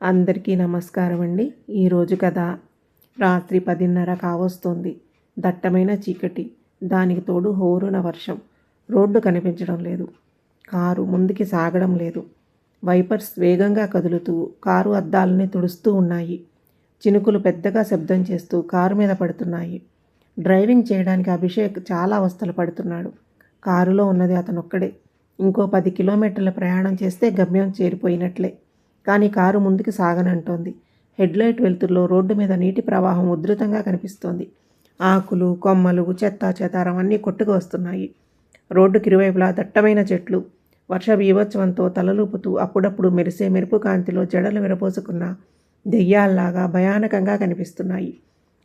అందరికీ నమస్కారం అండి. ఈరోజు కథ రాత్రి 10:30 కావస్తోంది. దట్టమైన చీకటి, దానికి తోడు హోరున వర్షం. రోడ్డు కనిపించడం లేదు. కారు ముందుకి సాగడం లేదు. వైపర్స్ వేగంగా కదులుతూ కారు అద్దాలని తుడుస్తూ ఉన్నాయి. చినుకులు పెద్దగా శబ్దం చేస్తూ కారు మీద పడుతున్నాయి. డ్రైవింగ్ చేయడానికి అభిషేక్ చాలా అవస్థలు పడుతున్నాడు. కారులో ఉన్నది అతనొక్కడే. ఇంకో 10 కిలోమీటర్ల ప్రయాణం చేస్తే గమ్యం చేరిపోయినట్లే. కానీ కారు ముందుకు సాగనంటోంది. హెడ్లైట్ వెలుతురులో రోడ్డు మీద నీటి ప్రవాహం ఉధృతంగా కనిపిస్తోంది. ఆకులు, కొమ్మలు, చెత్తా చెదారం అన్నీ కొట్టుకు వస్తున్నాయి. రోడ్డుకి ఇరువైపులా దట్టమైన చెట్లు వర్ష బీభత్సవంతో తలలూపుతూ అప్పుడప్పుడు మెరిసే మెరుపు కాంతిలో జడలు విరపోసుకున్న దెయ్యాల్లాగా భయానకంగా కనిపిస్తున్నాయి.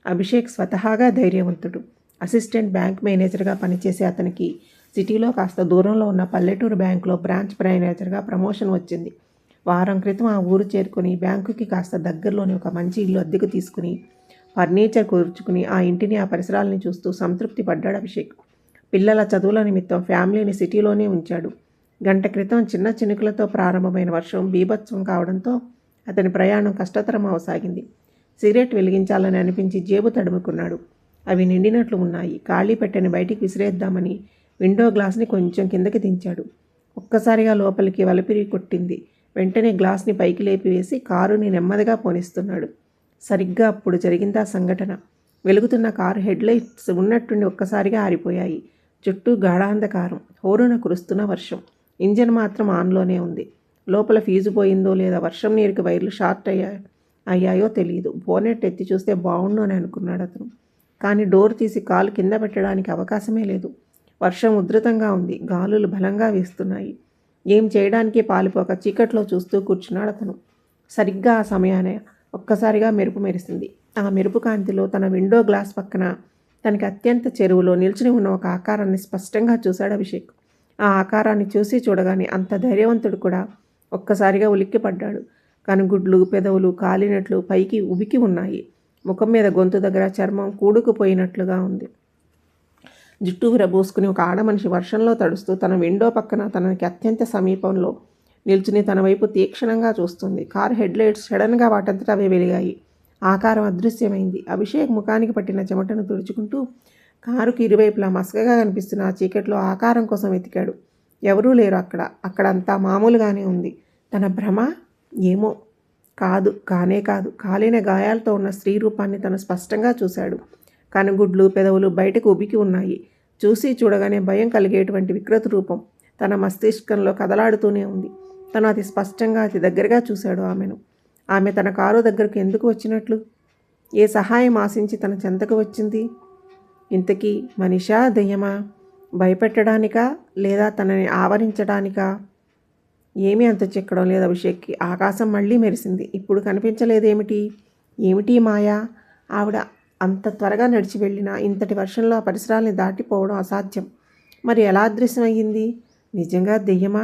అభిషేక్ స్వతహాగా ధైర్యవంతుడు. అసిస్టెంట్ బ్యాంక్ మేనేజర్గా పనిచేసే అతనికి సిటీలో కాస్త దూరంలో ఉన్న పల్లెటూరు బ్యాంకులో బ్రాంచ్ మేనేజర్గా ప్రమోషన్ వచ్చింది. వారం క్రితం ఆ ఊరు చేరుకుని బ్యాంకుకి కాస్త దగ్గరలోని ఒక మంచి ఇల్లు అద్దెకు తీసుకుని ఫర్నిచర్ కూర్చుకుని ఆ ఇంటిని ఆ పరిసరాలని చూస్తూ సంతృప్తి పడ్డాడు అభిషేక్. పిల్లల చదువుల నిమిత్తం ఫ్యామిలీని సిటీలోనే ఉంచాడు. గంట క్రితం చిన్న చినుకులతో ప్రారంభమైన వర్షం బీభత్సం కావడంతో అతని ప్రయాణం కష్టతరం అవసాగింది. సిగరెట్ వెలిగించాలని అనిపించి జేబు తడుముకున్నాడు. అవి నిండినట్లు ఉన్నాయి. ఖాళీ పెట్టెని బయటికి విసిరేద్దామని విండో గ్లాస్ని కొంచెం కిందకి దించాడు. ఒక్కసారిగా లోపలికి వలపిరి కొట్టింది. వెంటనే గ్లాస్ని పైకి లేపివేసి కారుని నెమ్మదిగా పోనిస్తున్నాడు. సరిగ్గా అప్పుడు జరిగిందా సంఘటన. వెలుగుతున్న కారు హెడ్లైట్స్ ఉన్నట్టుండి ఒక్కసారిగా ఆరిపోయాయి. చుట్టూ గాఢాంధకారం, హోరున కురుస్తున్న వర్షం. ఇంజన్ మాత్రం ఆన్లోనే ఉంది. లోపల ఫీజు పోయిందో లేదా వర్షం నీరుకి వైర్లు షార్ట్ అయ్యాయో తెలియదు. బోనెట్ ఎత్తి చూస్తే బాగుండు అని అనుకున్నాడు అతను. కానీ డోర్ తీసి కాలు కింద పెట్టడానికి అవకాశమే లేదు. వర్షం ఉధృతంగా ఉంది. గాలులు బలంగా వీస్తున్నాయి. ఏం చేయడానికి పాలుపోక చీకట్లో చూస్తూ కూర్చున్నాడు అతను. సరిగ్గా ఆ సమయానే ఒక్కసారిగా మెరుపు మెరిసింది. ఆ మెరుపు కాంతిలో తన విండో గ్లాస్ పక్కన తనకి అత్యంత చెరువులో నిల్చుని ఉన్న ఒక ఆకారాన్ని స్పష్టంగా చూశాడు అభిషేక్. ఆ ఆకారాన్ని చూసి చూడగానే అంత ధైర్యవంతుడు కూడా ఒక్కసారిగా ఉలిక్కిపడ్డాడు. కనుగుడ్లు, పెదవులు కాలినట్లు పైకి ఉబికి ఉన్నాయి. ముఖం మీద గొంతు దగ్గర చర్మం కూడుకుపోయినట్లుగా ఉంది. జుట్టు విరబోసుకుని ఒక ఆడమనిషి వర్షంలో తడుస్తూ తన విండో పక్కన తనకి అత్యంత సమీపంలో నిల్చుని తన వైపు తీక్షణంగా చూస్తుంది. కారు హెడ్లైట్స్ సడన్గా వాటంతటా అవే వెలిగాయి. ఆకారం అదృశ్యమైంది. అభిషేక్ ముఖానికి పట్టిన చెమటను తుడుచుకుంటూ కారుకి ఇరువైపులా మసకగా కనిపిస్తున్న ఆ చీకట్లో ఆకారం కోసం వెతికాడు. ఎవరూ లేరు అక్కడ. అక్కడంతా మామూలుగానే ఉంది. తన భ్రమ ఏమో కాదు. కాదు. కాలిన గాయాలతో ఉన్న స్త్రీ రూపాన్ని తను స్పష్టంగా చూశాడు. కనుగుడ్లు, పెదవులు బయటకు ఉబికి ఉన్నాయి. చూసి చూడగానే భయం కలిగేటువంటి వికృత రూపం తన మస్తిష్కంలో కదలాడుతూనే ఉంది. తను అతి స్పష్టంగా అతి దగ్గరగా చూశాడు ఆమెను. ఆమె తన కారు దగ్గరకు ఎందుకు వచ్చినట్లు? ఏ సహాయం ఆశించి తన చెంతకు వచ్చింది? ఇంతకీ మనిషా దెయ్యమా? భయపెట్టడానికా లేదా తనని ఆవరించడానికా? ఏమీ అంత చిక్కడం లేదు అభిషేక్కి. ఆకాశం మళ్ళీ మెరిసింది. ఇప్పుడు కనిపించలేదేమిటి? ఏమిటి మాయా? ఆవిడ అంత త్వరగా నడిచి వెళ్ళినా ఇంతటి వర్షంలో ఆ పరిసరాల్ని దాటిపోవడం అసాధ్యం. మరి ఎలా అదృశ్యమయ్యింది? నిజంగా దెయ్యమా?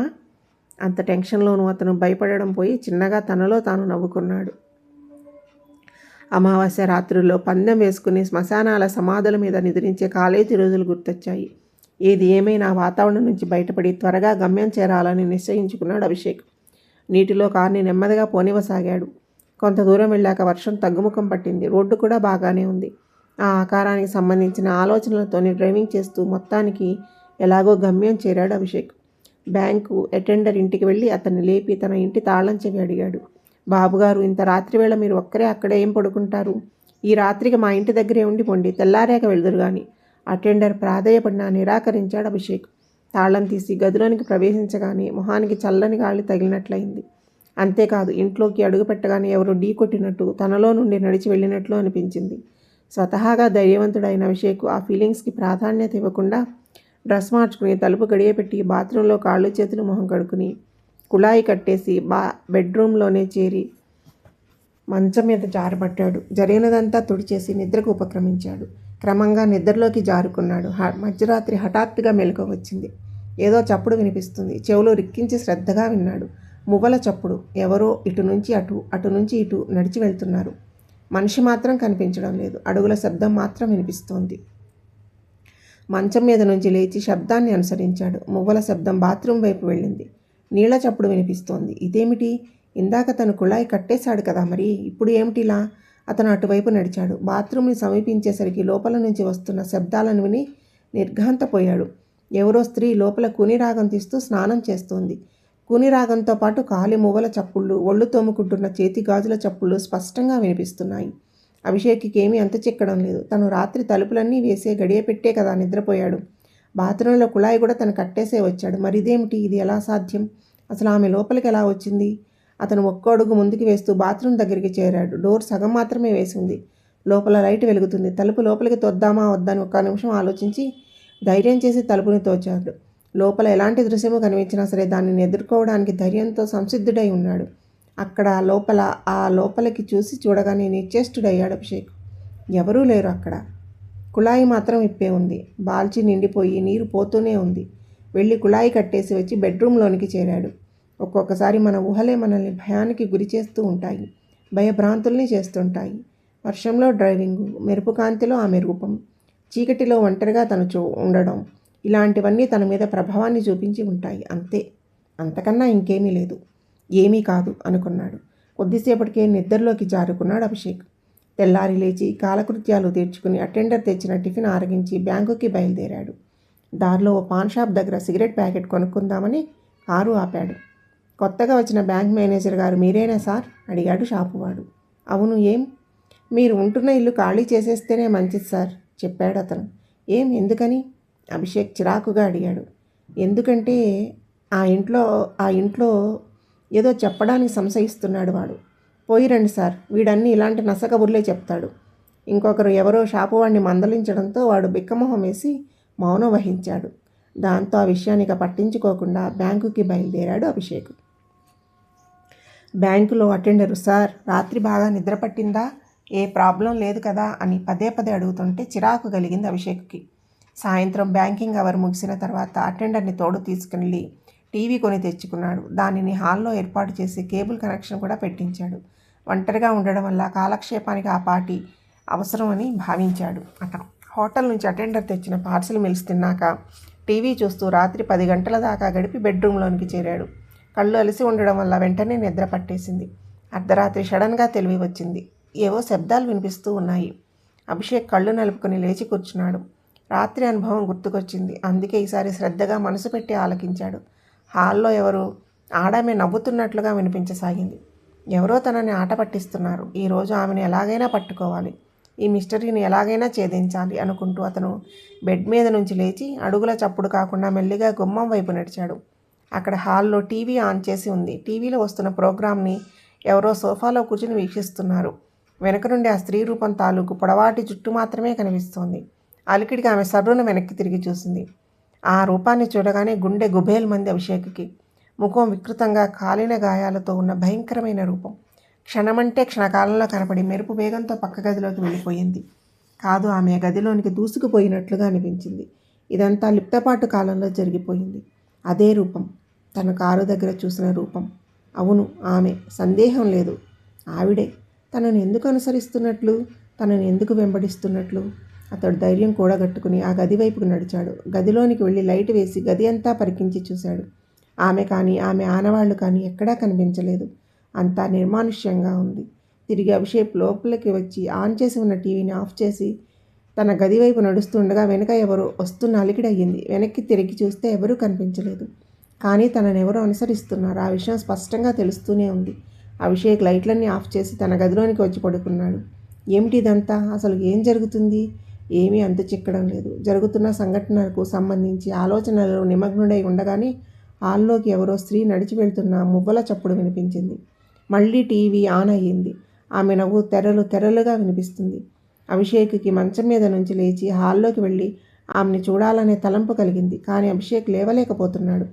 అంత టెన్షన్లోనూ అతను భయపడడం పోయి చిన్నగా తనలో తాను నవ్వుకున్నాడు. అమావాస్య రాత్రుల్లో పందెం వేసుకుని శ్మశానాల సమాధుల మీద నిద్రించే కాలేజీ రోజులు గుర్తొచ్చాయి. ఏది ఏమైనా వాతావరణం నుంచి బయటపడి త్వరగా గమ్యం చేరాలని నిశ్చయించుకున్నాడు అభిషేక్. నీటిలో కార్ని నెమ్మదిగా పోనివసాగాడు. కొంత దూరం వెళ్ళాక వర్షం తగ్గుముఖం పట్టింది. రోడ్డు కూడా బాగానే ఉంది. ఆ ఆకారానికి సంబంధించిన ఆలోచనలతోనే డ్రైవింగ్ చేస్తూ మొత్తానికి ఎలాగో గమ్యం చేరాడు అభిషేక్. బ్యాంకు అటెండర్ ఇంటికి వెళ్ళి అతన్ని లేపి తన ఇంటి తాళం చెవి అడిగాడు. బాబుగారు, ఇంత రాత్రి వేళ మీరు ఒక్కరే అక్కడే ఏం పడుకుంటారు? ఈ రాత్రికి మా ఇంటి దగ్గరే ఉండిపోండి, తెల్లారాక వెళ్దురు గాని. అటెండర్ ప్రాధేయపడినా నిరాకరించాడు అభిషేక్. తాళం తీసి గదిలోనికి ప్రవేశించగానే మొహానికి చల్లని గాలి తగిలినట్లయింది. అంతేకాదు, ఇంట్లోకి అడుగుపెట్టగానే ఎవరో ఢీ కొట్టినట్టు తనలో నుండి నడిచి వెళ్ళినట్లు అనిపించింది. స్వతహాగా ధైర్యవంతుడైన అభిషేక్ ఆ ఫీలింగ్స్కి ప్రాధాన్యత ఇవ్వకుండా డ్రెస్ మార్చుకుని తలుపు గడియపెట్టి బాత్రూంలో కాళ్ళు చేతులు మొహం కడుక్కుని కుళాయి కట్టేసి బెడ్రూమ్లోనే చేరి మంచం మీద జారబట్టాడు. జరిగినదంతా తుడిచేసి నిద్రకు ఉపక్రమించాడు. క్రమంగా నిద్రలోకి జారుకున్నాడు. మధ్యరాత్రి హఠాత్తుగా మెలకువ వచ్చింది. ఏదో చప్పుడు వినిపిస్తుంది. చెవులు రిక్కించి శ్రద్ధగా విన్నాడు. మువ్వల చప్పుడు. ఎవరో ఇటు నుంచి అటు, అటు నుంచి ఇటు నడిచి వెళ్తున్నారు. మనిషి మాత్రం కనిపించడం లేదు. అడుగుల శబ్దం మాత్రం వినిపిస్తోంది. మంచం మీద నుంచి లేచి శబ్దాన్ని అనుసరించాడు. మువ్వల శబ్దం బాత్రూం వైపు వెళ్ళింది. నీళ్ల చప్పుడు వినిపిస్తోంది. ఇదేమిటి? ఇందాక తను కుళాయి కట్టేశాడు కదా మరి, ఇప్పుడు ఏమిటిలా? అతను అటువైపు నడిచాడు. బాత్రూమ్ని సమీపించేసరికి లోపల నుంచి వస్తున్న శబ్దాలను విని నిర్ఘాంతపోయాడు. ఎవరో స్త్రీ లోపల కూనిరాగం తీస్తూ స్నానం చేస్తోంది. కూనిరాగంతో పాటు కాలి మువ్వల చప్పుళ్ళు, ఒళ్ళు తోముకుంటున్న చేతి గాజుల చప్పుళ్ళు స్పష్టంగా వినిపిస్తున్నాయి. అభిషేక్కి ఏమీ అంతు చిక్కడం లేదు. తను రాత్రి తలుపులన్నీ వేసే గడియ పెట్టే కదా నిద్రపోయాడు. బాత్రూంలో కుళాయి కూడా తను కట్టేసే వచ్చాడు. మరిదేమిటి, ఇది ఎలా సాధ్యం? అసలు ఆమె లోపలికి ఎలా వచ్చింది? అతను ఒక్క అడుగు ముందుకు వేస్తూ బాత్రూమ్ దగ్గరికి చేరాడు. డోర్ సగం మాత్రమే వేసింది. లోపల లైట్ వెలుగుతుంది. తలుపు లోపలికి తొద్దామా వద్దని ఒక్క నిమిషం ఆలోచించి ధైర్యం చేసి తలుపుని తోచాడు. లోపల ఎలాంటి దృశ్యము కనిపించినా సరే దానిని ఎదుర్కోవడానికి ధైర్యంతో సంసిద్ధుడై ఉన్నాడు. అక్కడ లోపలికి చూడగానే నిశ్చేష్టుడయ్యాడు అభిషేక్. ఎవరూ లేరు అక్కడ. కుళాయి మాత్రం ఇప్పే ఉంది. బాల్చి నిండిపోయి నీరు పోతూనే ఉంది. వెళ్ళి కుళాయి కట్టేసి వచ్చి బెడ్రూమ్లోనికి చేరాడు. ఒక్కొక్కసారి మన ఊహలే మనల్ని భయానికి గురి చేస్తూ ఉంటాయి, భయభ్రాంతుల్ని చేస్తుంటాయి. వర్షంలో డ్రైవింగు, మెరుపు కాంతిలో ఆమె రూపం, చీకటిలో ఒంటరిగా తను ఉండడం, ఇలాంటివన్నీ తన మీద ప్రభావాన్ని చూపించి ఉంటాయి. అంతే, అంతకన్నా ఇంకేమీ లేదు. ఏమీ కాదు అనుకున్నాడు. కొద్దిసేపటికే నిద్రలోకి జారుకున్నాడు అభిషేక్. తెల్లారి లేచి కాలకృత్యాలు తీర్చుకుని అటెండర్ తెచ్చిన టిఫిన్ ఆరగించి బ్యాంకుకి బయలుదేరాడు. దారిలో ఓ పాన్ షాప్ దగ్గర సిగరెట్ ప్యాకెట్ కొనుక్కుందామని కారు ఆపాడు. కొత్తగా వచ్చిన బ్యాంక్ మేనేజర్ గారు మీరేనా సార్ అడిగాడు షాపువాడు. అవును, ఏం? మీరు ఉంటున్న ఇల్లు ఖాళీ చేసేస్తేనే మంచిది సార్ చెప్పాడు అతను. ఏం, ఎందుకని? అభిషేక్ చిరాకుగా అడిగాడు. ఎందుకంటే ఆ ఇంట్లో ఏదో చెప్పడానికి సంశయిస్తున్నాడు వాడు. పోయి రండి సార్, వీడన్నీ ఇలాంటి నసకబుర్లే చెప్తాడు. ఇంకొకరు ఎవరో షాపు వాడిని మందలించడంతో వాడు బిక్కమొహం వేసి మౌనం వహించాడు. దాంతో ఆ విషయానికి పట్టించుకోకుండా బ్యాంకుకి బయలుదేరాడు అభిషేక్. బ్యాంకులో అటెండరు, సార్ రాత్రి బాగా నిద్ర పట్టిందా, ఏ ప్రాబ్లం లేదు కదా అని పదే పదే అడుగుతుంటే చిరాకు కలిగింది అభిషేక్కి. సాయంత్రం బ్యాంకింగ్ అవర్ ముగిసిన తర్వాత అటెండర్ని తోడు తీసుకెళ్ళి టీవీ కొని తెచ్చుకున్నాడు. దానిని హాల్లో ఏర్పాటు చేసి కేబుల్ కనెక్షన్ కూడా పెట్టించాడు. ఒంటరిగా ఉండడం వల్ల కాలక్షేపానికి ఆ పాటి అవసరం అని భావించాడు అతను. హోటల్ నుంచి అటెండర్ తెచ్చిన పార్సిల్ మిల్స్ తిన్నాక టీవీ చూస్తూ రాత్రి 10 గంటల దాకా గడిపి బెడ్రూమ్లోనికి చేరాడు. కళ్ళు అలసి ఉండడం వల్ల వెంటనే నిద్ర పట్టేసింది. అర్ధరాత్రి సడన్గా తెలివి వచ్చింది. ఏవో శబ్దాలు వినిపిస్తూ ఉన్నాయి. అభిషేక్ కళ్ళు నలుపుకొని లేచి కూర్చున్నాడు. రాత్రి అనుభవం గుర్తుకొచ్చింది. అందుకే ఈసారి శ్రద్ధగా మనసు పెట్టి ఆలకించాడు. హాల్లో ఎవరు ఆడామె నవ్వుతున్నట్లుగా వినిపించసాగింది. ఎవరో తనని ఆట పట్టిస్తున్నారు. ఈరోజు ఆమెను ఎలాగైనా పట్టుకోవాలి, ఈ మిస్టరీని ఎలాగైనా ఛేదించాలి అనుకుంటూ అతను బెడ్ మీద నుంచి లేచి అడుగుల చప్పుడు కాకుండా మెల్లిగా గుమ్మం వైపు నడిచాడు. అక్కడ హాల్లో టీవీ ఆన్ చేసి ఉంది. టీవీలో వస్తున్న ప్రోగ్రామ్ని ఎవరో సోఫాలో కూర్చుని వీక్షిస్తున్నారు. వెనక నుండి ఆ స్త్రీ రూపం తాలూకు పొడవాటి జుట్టు మాత్రమే కనిపిస్తోంది. అలికిడికి ఆమె సర్రున వెనక్కి తిరిగి చూసింది. ఆ రూపాన్ని చూడగానే గుండె గుబేల్ మంది అభిషేక్కి. ముఖం వికృతంగా కాలిన గాయాలతో ఉన్న భయంకరమైన రూపం క్షణమంటే క్షణకాలంలో కనపడి మెరుపు వేగంతో పక్క గదిలోకి వెళ్ళిపోయింది. కాదు, ఆమె గదిలోనికి దూసుకుపోయినట్లుగా అనిపించింది. ఇదంతా లిప్తపాటు కాలంలో జరిగిపోయింది. అదే రూపం, తన కారు దగ్గర చూసిన రూపం. అవును, ఆమె, సందేహం లేదు, ఆవిడే. తనను ఎందుకు అనుసరిస్తున్నట్లు, తనను ఎందుకు వెంబడిస్తున్నట్లు? అతడు ధైర్యం కూడగట్టుకుని ఆ గది వైపుకు నడిచాడు. గదిలోనికి వెళ్ళి లైట్ వేసి గది అంతా పరికించి చూశాడు. ఆమె కానీ ఆమె ఆనవాళ్లు కానీ ఎక్కడా కనిపించలేదు. అంతా నిర్మానుష్యంగా ఉంది. తిరిగి అభిషేక్ లోపలికి వచ్చి ఆన్ చేసి ఉన్న టీవీని ఆఫ్ చేసి తన గది వైపు నడుస్తుండగా వెనుక ఎవరో వస్తున్న అలికిడయ్యింది. వెనక్కి తిరిగి చూస్తే ఎవరూ కనిపించలేదు. కానీ తనను ఎవరో అనుసరిస్తున్నారు. ఆ విషయం స్పష్టంగా తెలుస్తూనే ఉంది. అభిషేక్ లైట్లన్నీ ఆఫ్ చేసి తన గదిలోనికి వచ్చి పడుకున్నాడు. ఏమిటి ఇదంతా? అసలు ఏం జరుగుతుంది? ఏమీ అంతు చిక్కడం లేదు. జరుగుతున్న సంఘటనలకు సంబంధించి ఆలోచనలలో నిమగ్నుడై ఉండగానే హాల్లోకి ఎవరో స్త్రీ నడిచి వెళ్తున్న మువ్వల చప్పుడు వినిపించింది. మళ్ళీ టీవీ ఆన్ అయ్యింది. ఆమె నవ్వు తెరలుగా వినిపిస్తుంది. అభిషేక్కి మంచం మీద నుంచి లేచి హాల్లోకి వెళ్ళి ఆమెని చూడాలనే తలంపు కలిగింది. కానీ అభిషేక్ లేవలేకపోతున్నాడు.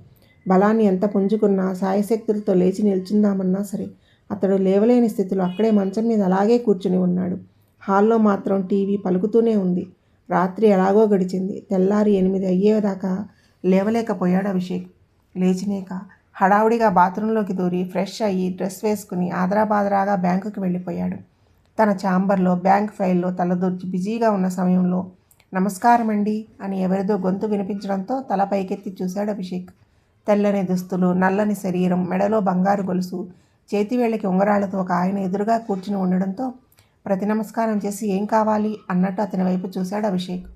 బలాన్ని ఎంత పుంజుకున్నా, సాయశక్తులతో లేచి నిల్చుందామన్నా సరే అతడు లేవలేని స్థితిలో అక్కడే మంచం మీద అలాగే కూర్చుని ఉన్నాడు. హాల్లో మాత్రం టీవీ పలుకుతూనే ఉంది. రాత్రి ఎలాగో గడిచింది. తెల్లారి 8 అయ్యేదాకా లేవలేకపోయాడు అభిషేక్. లేచినాక హడావుడిగా బాత్రూంలోకి దూరి ఫ్రెష్ అయ్యి డ్రెస్ వేసుకుని ఆదరాబాదరాగా బ్యాంకుకి వెళ్ళిపోయాడు. తన ఛాంబర్లో బ్యాంక్ ఫైల్లో తలదూర్చి బిజీగా ఉన్న సమయంలో నమస్కారమండి అని ఎవరిదో గొంతు వినిపించడంతో తల పైకెత్తి చూశాడు అభిషేక్. తెల్లని దుస్తులు, నల్లని శరీరం, మెడలో బంగారు గొలుసు, చేతివేళ్ళకి ఉంగరాలతో ఒక ఆయన ఎదురుగా కూర్చుని ఉండడంతో ప్రతి నమస్కారం చేసి ఏం కావాలి అన్నట్టు అతని వైపు చూశాడు అభిషేక్.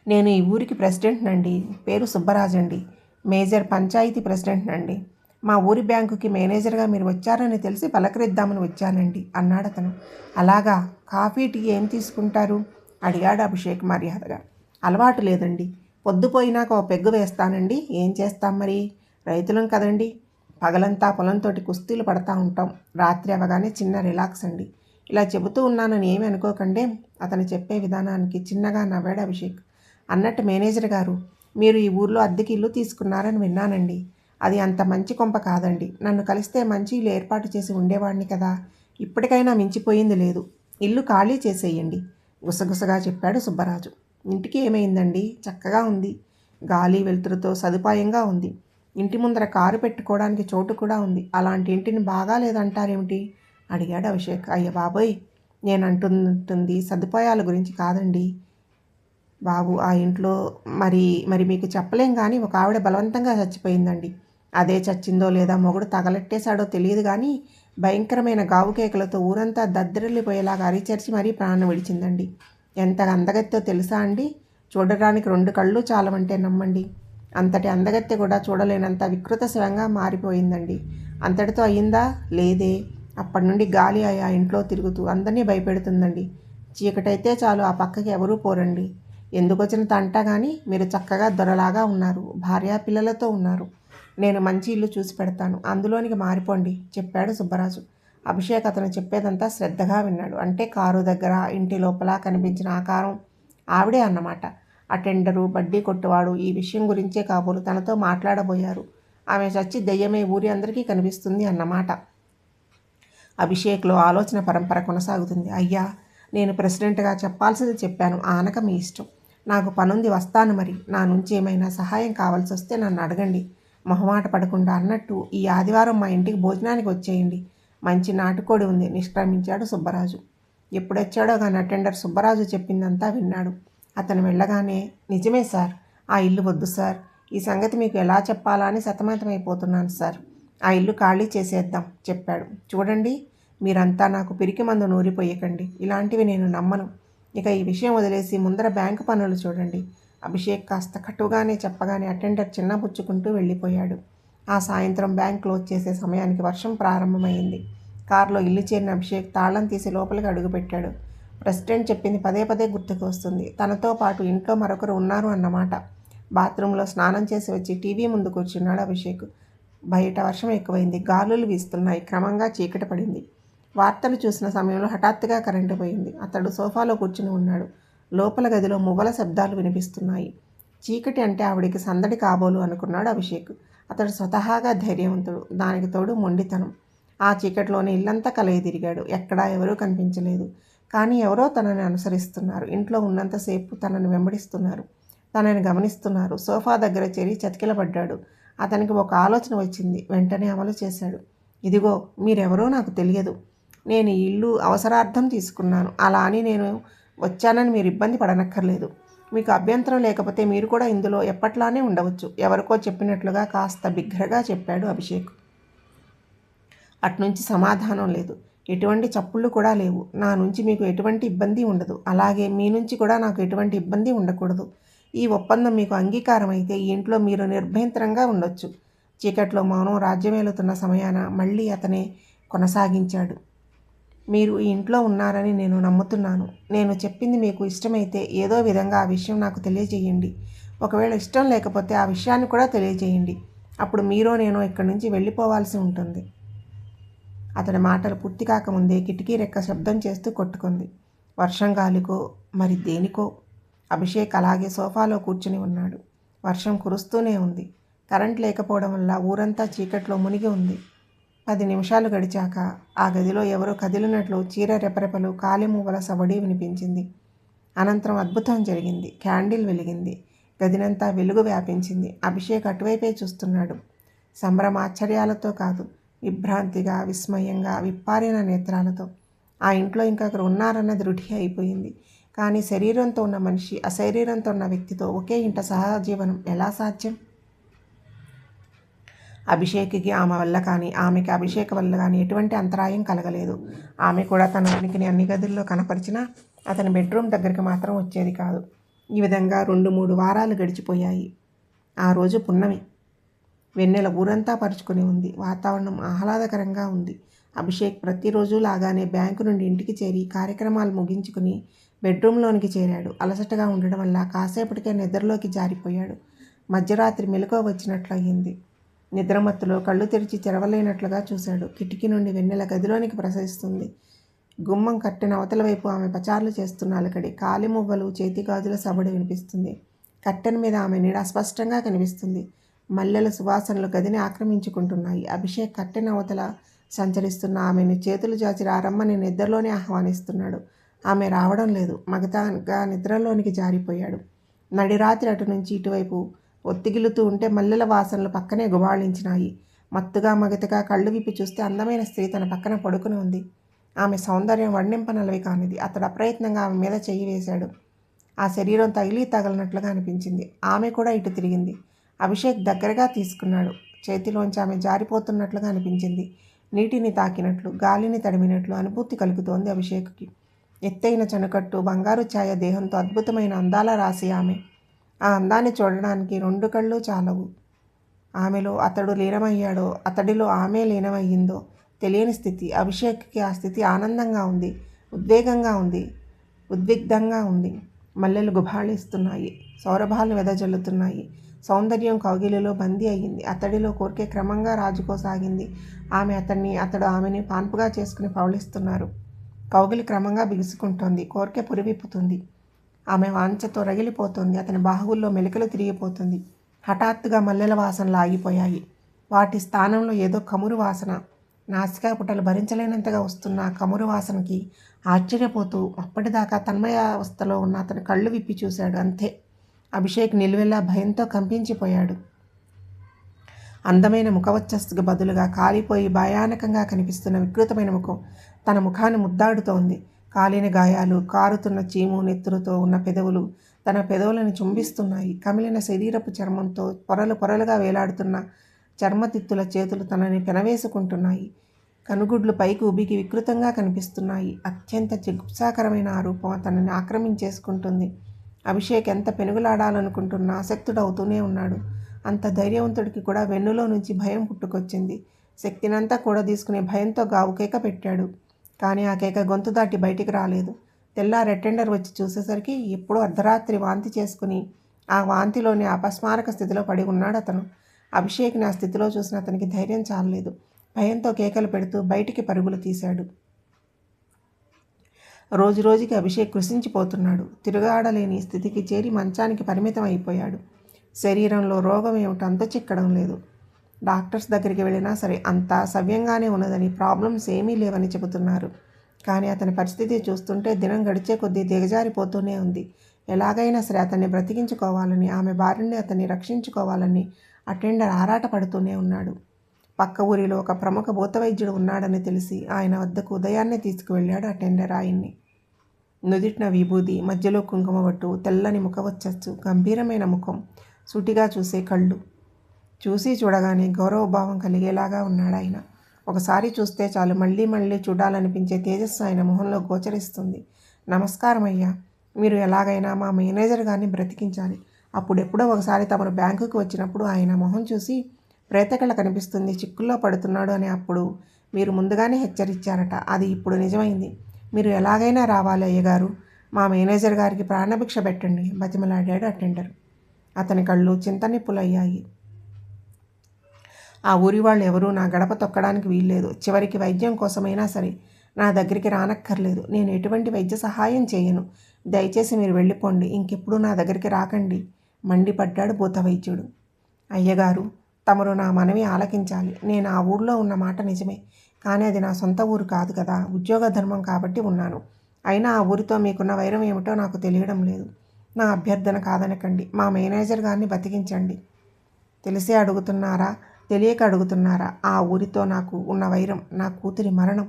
నేను ఈ ఊరికి ప్రెసిడెంట్ నండి, పేరు సుబ్బరాజండి, మేజర్ పంచాయతీ ప్రెసిడెంట్ నండి. మా ఊరి బ్యాంకుకి మేనేజర్గా మీరు వచ్చారని తెలిసి పలకరిద్దామని వచ్చానండి అన్నాడు అతను. అలాగా, కాఫీ టీ ఏం తీసుకుంటారు అడిగాడు అభిషేక్ మర్యాదగా. అలవాటు లేదండి, పొద్దుపోయినాక ఓ పెగ్గు వేస్తానండి. ఏం చేస్తాం మరి, రైతులం కదండి, పగలంతా పొలంతోటి కుస్తీలు పడతా ఉంటాం, రాత్రి అవగానే చిన్న రిలాక్స్ అండి. ఇలా చెబుతూ ఉన్నానని ఏమి అనుకోకండి. అతను చెప్పే విధానానికి చిన్నగా నవ్వాడు అభిషేక్. అన్నట్టు మేనేజర్ గారు, మీరు ఈ ఊర్లో అద్దెకి ఇల్లు తీసుకున్నారని విన్నానండి. అది అంత మంచి కొంప కాదండి. నన్ను కలిస్తే మంచి ఇల్లు ఏర్పాటు చేసి ఉండేవాడిని కదా. ఇప్పటికైనా మించిపోయింది లేదు, ఇల్లు ఖాళీ చేసేయండి గుసగుసగా చెప్పాడు సుబ్బరాజు. ఇంటికి ఏమైందండి, చక్కగా ఉంది, గాలి వెలుతురుతో సదుపాయంగా ఉంది. ఇంటి ముందర కారు పెట్టుకోవడానికి చోటు కూడా ఉంది. అలాంటి ఇంటిని బాగా లేదంటారేమిటి అడిగాడు అభిషేక్. అయ్య బాబోయ్, నేను అంటుంది సదుపాయాల గురించి కాదండి బాబు. ఆ ఇంట్లో మరి మీకు చెప్పలేం కానీ ఒక ఆవిడ బలవంతంగా చచ్చిపోయిందండి. అదే చచ్చిందో లేదా మొగుడు తగలెట్టేశాడో తెలియదు కానీ భయంకరమైన గావు కేకలతో ఊరంతా దద్దరిల్లిపోయేలాగా అరిచరిచి మరీ ప్రాణం విడిచిందండి. ఎంత అందగత్తో తెలుసా అండి, చూడడానికి 2 కళ్ళు చాలవంటే నమ్మండి. అంతటి అందగత్తె కూడా చూడలేనంత వికృత శివంగా మారిపోయిందండి. అంతటితో అయ్యిందా, లేదే. అప్పటి నుండి గాలి ఆ ఇంట్లో తిరుగుతూ అందరినీ భయపెడుతుందండి. చీకటైతే చాలు ఆ పక్కకి ఎవరూ పోరండి. ఎందుకొచ్చిన తంట కానీ మీరు చక్కగా దొరలాగా ఉన్నారు, భార్యా పిల్లలతో ఉన్నారు. నేను మంచి ఇల్లు చూసి పెడతాను, అందులోనికి మారిపోండి చెప్పాడు సుబ్బరాజు. అభిషేక్ అతను చెప్పేదంతా శ్రద్ధగా విన్నాడు. అంటే కారు దగ్గర ఇంటి లోపల కనిపించిన ఆకారం ఆవిడే అన్నమాట. అటెండరు, బడ్డీ కొట్టువాడు ఈ విషయం గురించే కాబోలు తనతో మాట్లాడబోయారు. ఆమె చచ్చి దెయ్యమే ఊరి అందరికీ కనిపిస్తుంది అన్నమాట. అభిషేక్లో ఆలోచన పరంపర కొనసాగుతుంది. అయ్యా, నేను ప్రెసిడెంట్గా చెప్పాల్సింది చెప్పాను, ఆనక మీ ఇష్టం. నాకు పనుంది, వస్తాను మరి. నా నుంచి ఏమైనా సహాయం కావాల్సి వస్తే నన్ను అడగండి, మొహమాట పడకుండా అన్నట్టు ఈ ఆదివారం మా ఇంటికి భోజనానికి వచ్చేయండి, మంచి నాటుకోడి ఉంది నిష్క్రమించాడు సుబ్బరాజు. ఎప్పుడొచ్చాడో కానీ అటెండర్ సుబ్బరాజు చెప్పిందంతా విన్నాడు. అతను వెళ్ళగానే, నిజమే సార్, ఆ ఇల్లు వద్దు సార్, ఈ సంగతి మీకు ఎలా చెప్పాలా అని సతమతమైపోతున్నాను సార్, ఆ ఇల్లు ఖాళీ చేసేద్దాం చెప్పాడు. చూడండి, మీరంతా నాకు పిరికి మందు నూరిపోయకండి, ఇలాంటివి నేను నమ్మను. ఇక ఈ విషయం వదిలేసి ముందర బ్యాంకు పనులు చూడండి. అభిషేక్ కాస్త కటుగానే చెప్పగానే అటెండర్ చిన్నబుచ్చుకుంటూ వెళ్ళిపోయాడు. ఆ సాయంత్రం బ్యాంక్ క్లోజ్ చేసే సమయానికి వర్షం ప్రారంభమైంది. కారులో ఇల్లు చేరిన అభిషేక్ తాళం తీసి లోపలికి అడుగుపెట్టాడు. ప్రెసిడెంట్ చెప్పింది పదే పదే గుర్తుకు వస్తుంది. తనతో పాటు ఇంట్లో మరొకరు ఉన్నారు అన్నమాట. బాత్రూంలో స్నానం చేసి వచ్చి టీవీ ముందు కూర్చున్నాడు అభిషేక్. బయట వర్షం ఎక్కువైంది, గాలులు వీస్తున్నాయి, క్రమంగా చీకటి పడింది. వార్తలు చూసిన సమయంలో హఠాత్తుగా కరెంటు పోయింది. అతడు సోఫాలో కూర్చుని ఉన్నాడు. లోపల గదిలో మువ్వల శబ్దాలు వినిపిస్తున్నాయి. చీకటి అంటే ఆవిడికి సందడి కాబోలు అనుకున్నాడు అభిషేక్. అతడు స్వతహాగా ధైర్యవంతుడు, దానికి తోడు మొండితనం. ఆ చీకటిలోనే ఇల్లంతా కలయి ఎక్కడా ఎవరూ కనిపించలేదు. కానీ ఎవరో తనని అనుసరిస్తున్నారు. ఇంట్లో ఉన్నంతసేపు తనని వెంబడిస్తున్నారు, తనని గమనిస్తున్నారు. సోఫా దగ్గర చేరి చతికిలబడ్డాడు. అతనికి ఒక ఆలోచన వచ్చింది. వెంటనే అమలు చేశాడు. ఇదిగో, మీరెవరో నాకు తెలియదు. నేను ఈ ఇల్లు అవసరార్థం తీసుకున్నాను. అలా అని నేను వచ్చానని మీరు ఇబ్బంది పడనక్కర్లేదు. మీకు అభ్యంతరం లేకపోతే మీరు కూడా ఇందులో ఎప్పట్లానే ఉండవచ్చు, ఎవరికో చెప్పినట్లుగా కాస్త బిగ్గరగా చెప్పాడు అభిషేక్. అట్నుంచి సమాధానం లేదు. ఎటువంటి చప్పుళ్ళు కూడా లేవు. నా నుంచి మీకు ఎటువంటి ఇబ్బంది ఉండదు, అలాగే మీ నుంచి కూడా నాకు ఎటువంటి ఇబ్బంది ఉండకూడదు. ఈ ఒప్పందం మీకు అంగీకారం అయితే ఈ ఇంట్లో మీరు నిర్భయంతరంగా ఉండొచ్చు. చీకట్లో మౌనం రాజ్యమేలుతున్న సమయాన మళ్ళీ అతనే కొనసాగించాడు. మీరు ఈ ఇంట్లో ఉన్నారని నేను నమ్ముతున్నాను. నేను చెప్పింది మీకు ఇష్టమైతే ఏదో విధంగా ఆ విషయం నాకు తెలియజేయండి. ఒకవేళ ఇష్టం లేకపోతే ఆ విషయాన్ని కూడా తెలియజేయండి. అప్పుడు మీరో నేనో ఇక్కడి నుంచి వెళ్ళిపోవాల్సి ఉంటుంది. అతని మాటలు పూర్తి కాకముందే కిటికీ రెక్క శబ్దం చేస్తూ కొట్టుకుంది. వర్షం గాలికో మరి దేనికో అభిషేక్ అలాగే సోఫాలో కూర్చుని ఉన్నాడు. వర్షం కురుస్తూనే ఉంది. కరెంట్ లేకపోవడం వల్ల ఊరంతా చీకట్లో మునిగి ఉంది. 10 నిమిషాలు గడిచాక ఆ గదిలో ఎవరో కదిలినట్లు చీర రెపరెపలు, కాలిమూవల సవడి వినిపించింది. అనంతరం అద్భుతం జరిగింది. క్యాండిల్ వెలిగింది. గదినంతా వెలుగు వ్యాపించింది. అభిషేక్ అటువైపే చూస్తున్నాడు. సంభ్రమాశ్చర్యాలతో కాదు, విభ్రాంతిగా, విస్మయంగా, విప్పారిన నేత్రాలతో. ఆ ఇంట్లో ఇంకొకరు ఉన్నారన్న దృఢి అయిపోయింది. కానీ శరీరంతో ఉన్న మనిషి అశరీరంతో ఉన్న వ్యక్తితో ఒకే ఇంట సహజీవనం ఎలా సాధ్యం? అభిషేక్కి ఆమె వల్ల కానీ ఆమెకి అభిషేక్ వల్ల కానీ ఎటువంటి అంతరాయం కలగలేదు. ఆమె కూడా తన ఉనికిని అన్ని గదుల్లో కనపరిచినా అతని బెడ్రూమ్ దగ్గరికి మాత్రం వచ్చేది కాదు. ఈ విధంగా 2-3 వారాలు గడిచిపోయాయి. ఆ రోజు పున్నమి. వెన్నెల ఊరంతా పరుచుకొని ఉంది. వాతావరణం ఆహ్లాదకరంగా ఉంది. అభిషేక్ ప్రతిరోజు లాగానే బ్యాంకు నుండి ఇంటికి చేరి కార్యక్రమాలు ముగించుకుని బెడ్రూమ్లోనికి చేరాడు. అలసటగా ఉండడం వల్ల కాసేపటికే నిద్రలోకి జారిపోయాడు. మధ్యరాత్రి మెలకువ వచ్చినట్లు అయ్యింది. నిద్రమత్తులో కళ్ళు తెరిచి తెరవలేనట్లుగా చూశాడు. కిటికీ నుండి వెన్నెల గదిలోనికి ప్రసరిస్తుంది. గుమ్మం కట్టిన అవతల వైపు ఆమె పచార్లు చేస్తున్న అలకడి, కాలి మువ్వలు, చేతిగాజుల సబడి వినిపిస్తుంది. కట్టెన మీద ఆమె నీడ అస్పష్టంగా కనిపిస్తుంది. మల్లెల సువాసనలు గదిని ఆక్రమించుకుంటున్నాయి. అభిషేక్ కట్టెన అవతల సంచరిస్తున్న ఆమెను చేతులు చాచి రారమ్మని నిద్రలోనే ఆహ్వానిస్తున్నాడు. ఆమె రావడం లేదు. మగతగా నిద్రలోనికి జారిపోయాడు. నడిరాత్రి అటు నుంచి ఇటువైపు ఒత్తిగిలుతూ ఉంటే మల్లెల వాసనలు పక్కనే గుబాళించినాయి. మత్తుగా మగతగా కళ్ళు విప్పి చూస్తే అందమైన స్త్రీ తన పక్కన పడుకుని ఉంది. ఆమె సౌందర్యం వర్ణింపనలవి కానిది. అతడు అప్రయత్నంగా ఆమె మీద చెయ్యి వేశాడు. ఆ శరీరం తగిలినట్లుగా అనిపించింది. ఆమె కూడా ఇటు తిరిగింది. అభిషేక్ దగ్గరగా తీసుకున్నాడు. చేతిలోంచి ఆమె జారిపోతున్నట్లుగా అనిపించింది. నీటిని తాకినట్లు, గాలిని తడిమినట్లు అనుభూతి కలుగుతోంది అభిషేక్కి. ఎత్తైన చనుకట్టు, బంగారు ఛాయ దేహంతో అద్భుతమైన అందాల రాసి ఆమె. ఆ అందాన్ని చూడడానికి 2 కళ్ళు చాలవు. ఆమెలో అతడు లీనమయ్యాడో, అతడిలో ఆమె లీనమయ్యిందో తెలియని స్థితి. అభిషేక్కి ఆ స్థితి ఆనందంగా ఉంది, ఉద్వేగంగా ఉంది, ఉద్విగ్ధంగా ఉంది. మల్లెలు గుబాళిస్తున్నాయి, సౌరభాలు వెదజల్లుతున్నాయి. సౌందర్యం కౌగిలిలో బందీ అయ్యింది. అతడిలో కోరిక క్రమంగా రాజుకోసాగింది. ఆమె అతన్ని, అతడు ఆమెని పాన్పుగా చేసుకుని పవళిస్తున్నారు. కౌగిలి క్రమంగా బిగుసుకుంటోంది. కోరిక పురివిప్పుతుంది. ఆమె వాంఛతో రగిలిపోతుంది. అతని బాహువుల్లో మెలికలు తిరిగిపోతుంది. హఠాత్తుగా మల్లెల వాసనలు ఆగిపోయాయి. వాటి స్థానంలో ఏదో కమురు వాసన. నాసికా పుటలు భరించలేనంతగా వస్తున్న ఆ కమురు వాసనకి ఆశ్చర్యపోతూ అప్పటిదాకా తన్మయావస్థలో ఉన్న అతని కళ్ళు విప్పి చూశాడు. అంతే. అభిషేక్ నిలువెల్లా భయంతో కంపించిపోయాడు. అందమైన ముఖవచ్చస్సుకు బదులుగా కాలిపోయి భయానకంగా కనిపిస్తున్న వికృతమైన ముఖం తన ముఖాన్ని ముద్దాడుతోంది. కాలిన గాయాలు, కారుతున్న చీము నెత్తురుతో ఉన్న పెదవులు తన పెదవులను చుంబిస్తున్నాయి. కమిలిన శరీరపు చర్మంతో పొరలు పొరలుగా వేలాడుతున్న చర్మతిత్తుల చేతులు తనని పెనవేసుకుంటున్నాయి. కనుగుడ్లు పైకి ఉబికి వికృతంగా కనిపిస్తున్నాయి. అత్యంత జిగుప్సాకరమైన ఆ రూపం తనని ఆక్రమించేసుకుంటుంది. అభిషేక్ ఎంత పెనుగులాడాలనుకుంటున్నా ఆసక్తుడవుతూనే ఉన్నాడు. అంత ధైర్యవంతుడికి కూడా వెన్నులో నుంచి భయం పుట్టుకొచ్చింది. శక్తినంతా కూడా తీసుకునే భయంతో గావుకేక పెట్టాడు. కానీ ఆ కేక గొంతు దాటి బయటికి రాలేదు. తెల్లారి అటెండర్ వచ్చి చూసేసరికి ఎప్పుడో అర్ధరాత్రి వాంతి చేసుకుని ఆ వాంతిలోని అపస్మారక స్థితిలో పడి ఉన్నాడు అతను. అభిషేక్ని ఆ స్థితిలో చూసిన అతనికి ధైర్యం చాలలేదు. భయంతో కేకలు పెడుతూ బయటికి పరుగులు తీశాడు. రోజురోజుకి అభిషేక్ కృషించిపోతున్నాడు. తిరుగాడలేని స్థితికి చేరి మంచానికి పరిమితం అయిపోయాడు. శరీరంలో రోగం ఏమిటో అంత చిక్కడం లేదు. డాక్టర్స్ దగ్గరికి వెళ్ళినా సరే అంతా సవ్యంగానే ఉన్నదని, ప్రాబ్లమ్స్ ఏమీ లేవని చెబుతున్నారు. కానీ అతని పరిస్థితి చూస్తుంటే దినం గడిచే కొద్దీ దిగజారిపోతూనే ఉంది. ఎలాగైనా సరే అతన్ని బ్రతికించుకోవాలని, ఆమె బారి నుండి అతన్ని రక్షించుకోవాలని అటెండర్ ఆరాటపడుతూనే ఉన్నాడు. పక్క ఊరిలో ఒక ప్రముఖ భూతవైద్యుడు ఉన్నాడని తెలిసి ఆయన వద్దకు ఉదయాన్నే తీసుకువెళ్ళాడు అటెండర్ ఆయన్ని. నుదిటిన విభూది, మధ్యలో కుంకుమ బొట్టు, తెల్లని ముఖవచ్చస్సు, గంభీరమైన ముఖం, సూటిగా చూసే కళ్ళు. చూసి చూడగానే గౌరవభావం కలిగేలాగా ఉన్నాడు ఆయన. ఒకసారి చూస్తే చాలు మళ్ళీ మళ్ళీ చూడాలనిపించే తేజస్సు ఆయన మొహంలో గోచరిస్తుంది. నమస్కారం అయ్యా, మీరు ఎలాగైనా మా మేనేజర్ గారిని బ్రతికించాలి. అప్పుడెప్పుడో ఒకసారి తమరు బ్యాంకుకి వచ్చినప్పుడు ఆయన మొహం చూసి ప్రేతకళ కనిపిస్తుంది, చిక్కుల్లో పడుతున్నాడు అని అప్పుడు మీరు ముందుగానే హెచ్చరించారట. అది ఇప్పుడు నిజమైంది. మీరు ఎలాగైనా రావాలి అయ్యగారు. మా మేనేజర్ గారికి ప్రాణభిక్ష పెట్టండి బతిమలాడాడు అటెండర్. అతని కళ్ళు చింతనిప్పులయ్యాయి. ఆ ఊరి వాళ్ళు ఎవరూ నా గడప తొక్కడానికి వీల్లేదు. చివరికి వైద్యం కోసమైనా సరే నా దగ్గరికి రానక్కర్లేదు. నేను ఎటువంటి వైద్య సహాయం చేయను. దయచేసి మీరు వెళ్ళిపోండి. ఇంకెప్పుడు నా దగ్గరికి రాకండి మండిపడ్డాడు భూతవైద్యుడు. అయ్యగారు, తమరు నా మనవి ఆలకించాలి. నేను ఆ ఊళ్ళో ఉన్న మాట నిజమే, కానీ అది నా సొంత ఊరు కాదు కదా. ఉద్యోగ ధర్మం కాబట్టి ఉన్నాను. అయినా ఆ ఊరితో మీకున్న వైరం ఏమిటో నాకు తెలియడం లేదు. నా అభ్యర్థన కాదనకండి. మా మేనేజర్ గారిని బతికించండి. తెలిసే అడుగుతున్నారా, తెలియక అడుగుతున్నారా? ఆ ఊరితో నాకు ఉన్న వైరం నా కూతురి మరణం.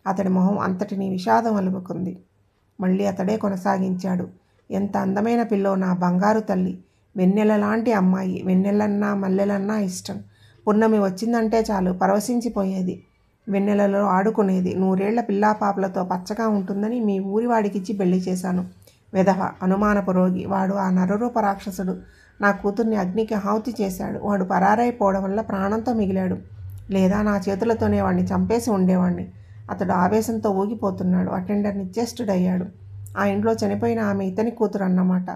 అతడి మొహం అంతటినీ విషాదం అలుముకుంది. మళ్ళీ అతడే కొనసాగించాడు. ఎంత అందమైన పిల్లో నా బంగారు తల్లి. వెన్నెల లాంటి అమ్మాయి. వెన్నెలన్నా మల్లెలన్నా ఇష్టం. పున్నమి వచ్చిందంటే చాలు పరవశించిపోయేది. వెన్నెలలో ఆడుకునేది. 100 ఏళ్ల పిల్లాపాపలతో పచ్చగా ఉంటుందని మీ ఊరి వాడికిచ్చి పెళ్లి చేశాను. వెధవ, అనుమానపు రోగి. వాడు ఆ నరరూప రాక్షసుడు నా కూతుర్ని అగ్నికి ఆహుతి చేశాడు. వాడు పరారైపోవడం వల్ల ప్రాణంతో మిగిలాడు. లేదా నా చేతులతోనే వాడిని చంపేసి ఉండేవాడిని. అతడు ఆవేశంతో ఊగిపోతున్నాడు. అటెండర్ నిశ్చేష్టుడయ్యాడు. ఆ ఇంట్లో చనిపోయిన ఆమె ఇతని కూతురు అన్నమాట.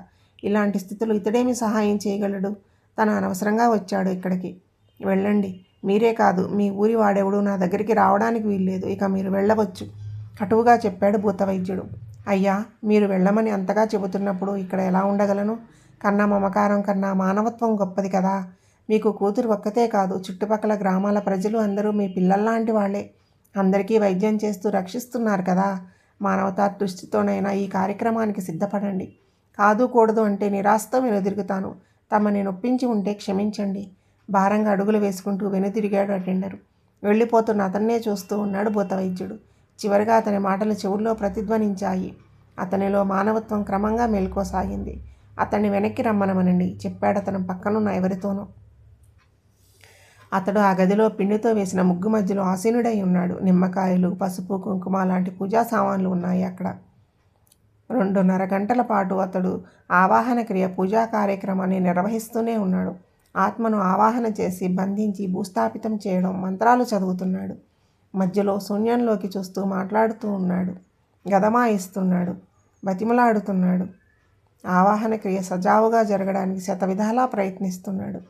ఇలాంటి స్థితిలో ఇతడేమి సహాయం చేయగలడు? తను అనవసరంగా వచ్చాడు ఇక్కడికి. వెళ్ళండి. మీరే కాదు, మీ ఊరి వాడెవడు నా దగ్గరికి రావడానికి వీల్లేదు. ఇక మీరు వెళ్ళవచ్చు, కటువుగా చెప్పాడు భూతవైద్యుడు. అయ్యా, మీరు వెళ్ళమని అంతగా చెబుతున్నప్పుడు ఇక్కడ ఎలా ఉండగలను? కన్నా మమకారం కన్నా మానవత్వం గొప్పది కదా. మీకు కూతురు ఒక్కతే కాదు, చుట్టుపక్కల గ్రామాల ప్రజలు అందరూ మీ పిల్లల్లాంటి వాళ్ళే. అందరికీ వైద్యం చేస్తూ రక్షిస్తున్నారు కదా. మానవతా దృష్టితోనైనా ఈ కార్యక్రమానికి సిద్ధపడండి. కాదు కూడదు అంటే నిరాశతో వెనుదిరుగుతాను. తమని నొప్పించి ఉంటే క్షమించండి. భారంగా అడుగులు వేసుకుంటూ వెనుదిరిగాడు అటెండరు. వెళ్ళిపోతున్న అతన్నే చూస్తూ ఉన్నాడు భూతవైద్యుడు. చివరిగా అతని మాటలు చెవుల్లో ప్రతిధ్వనించాయి. అతనిలో మానవత్వం క్రమంగా మేల్కోసాగింది. అతన్ని వెనక్కి రమ్మనమనండి, చెప్పాడు అతను పక్కనున్న ఎవరితోనో. అతడు ఆ గదిలో పిండితో వేసిన ముగ్గు మధ్యలో ఆసీనుడై ఉన్నాడు. నిమ్మకాయలు, పసుపు, కుంకుమ లాంటి పూజా సామాన్లు ఉన్నాయి అక్కడ. 2.5 గంటల పాటు అతడు ఆవాహన క్రియ పూజా కార్యక్రమాన్ని నిర్వహిస్తూనే ఉన్నాడు. ఆత్మను ఆవాహన చేసి బంధించి భూస్థాపితం చేయడం, మంత్రాలు చదువుతున్నాడు. మధ్యలో శూన్యంలోకి చూస్తూ మాట్లాడుతూ ఉన్నాడు. గదమాయిస్తున్నాడు, బతిమలాడుతున్నాడు. ఆవాహన క్రియ సజావుగా జరగడానికి శతవిధాలా ప్రయత్నిస్తున్నాడు.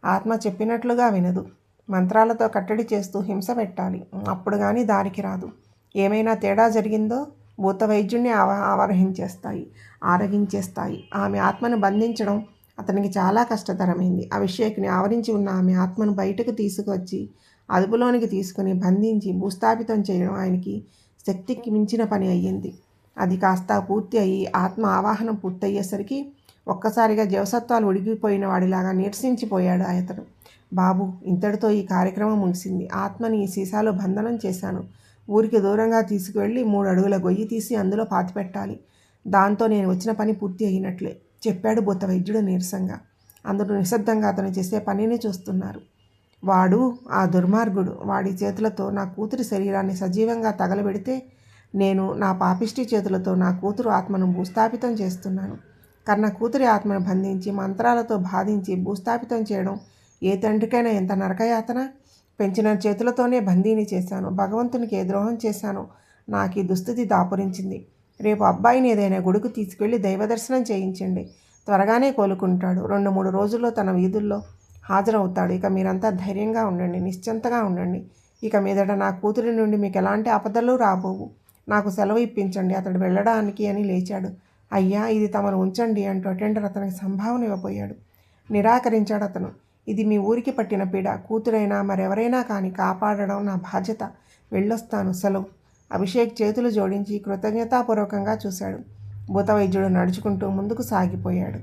ఆత్మ చెప్పినట్లుగా వినదు. మంత్రాలతో కట్టడి చేస్తూ హింస పెట్టాలి. అప్పుడు కానీ దారికి రాదు. ఏమైనా తేడా జరిగిందో భూతవైద్యుణ్ణి ఆరగించేస్తాయి. ఆమె ఆత్మను బంధించడం అతనికి చాలా కష్టతరమైంది. అభిషేక్ని ఆవరించి ఉన్న ఆమె ఆత్మను బయటకు తీసుకువచ్చి అదుపులోనికి తీసుకుని బంధించి భూస్థాపితం చేయడం ఆయనకి శక్తికి మించిన పని అయ్యింది. అది కాస్త పూర్తి అయ్యి ఆత్మ ఆవాహనం పూర్తయ్యేసరికి ఒక్కసారిగా జీవసత్వాలు ఉడిగిపోయిన వాడిలాగా నీరసించిపోయాడు అతడు. బాబు, ఇంతటితో ఈ కార్యక్రమం ముగిసింది. ఆత్మని ఈ సీసాలో బంధనం చేశాను. ఊరికి దూరంగా తీసుకువెళ్ళి 3 అడుగుల గొయ్యి తీసి అందులో పాతిపెట్టాలి. దాంతో నేను వచ్చిన పని పూర్తి అయినట్లే, చెప్పాడు భూతవైద్యుడు నీరసంగా. అందరూ నిశ్శబ్దంగా అతను చేసే పనిని చూస్తున్నారు. వాడు, ఆ దుర్మార్గుడు, వాడి చేతులతో నా కూతురి శరీరాన్ని సజీవంగా తగలబెడితే నేను నా పాపిష్టి చేతులతో నా కూతురు ఆత్మను భూస్థాపితం చేస్తున్నాను. కన్న కూతురి ఆత్మను బంధించి మంత్రాలతో బాధించి భూస్థాపితం చేయడం ఏ తండ్రికైనా ఎంత నరకయాతన. పెంచిన చేతులతోనే బందీని చేశాను. భగవంతునికి ఏ ద్రోహం చేశానో నాకు ఈ దుస్థితి దాపురించింది. రేపు అబ్బాయిని ఏదైనా గుడికి తీసుకెళ్లి దైవదర్శనం చేయించండి. త్వరగానే కోలుకుంటాడు. 2-3 రోజుల్లో తన వీధుల్లో హాజరవుతాడు. ఇక మీరంతా ధైర్యంగా ఉండండి, నిశ్చింతగా ఉండండి. ఇక మీదట నా కూతురి నుండి మీకు ఎలాంటి ఆపదలు రాబోవు. నాకు సెలవు ఇప్పించండి అతడు వెళ్ళడానికి అని లేచాడు. అయ్యా, ఇది తమను ఉంచండి అంటూ అటెండర్ అతనికి సంభావన ఇవ్వబోయాడు. నిరాకరించాడు అతను. ఇది మీ ఊరికి పట్టిన పీడ. కూతురైనా మరెవరైనా కానీ కాపాడడం నా బాధ్యత. వెళ్ళొస్తాను, సెలవు. అభిషేక్ చేతులు జోడించి కృతజ్ఞతాపూర్వకంగా చూశాడు. భూతవైద్యుడు నడుచుకుంటూ ముందుకు సాగిపోయాడు.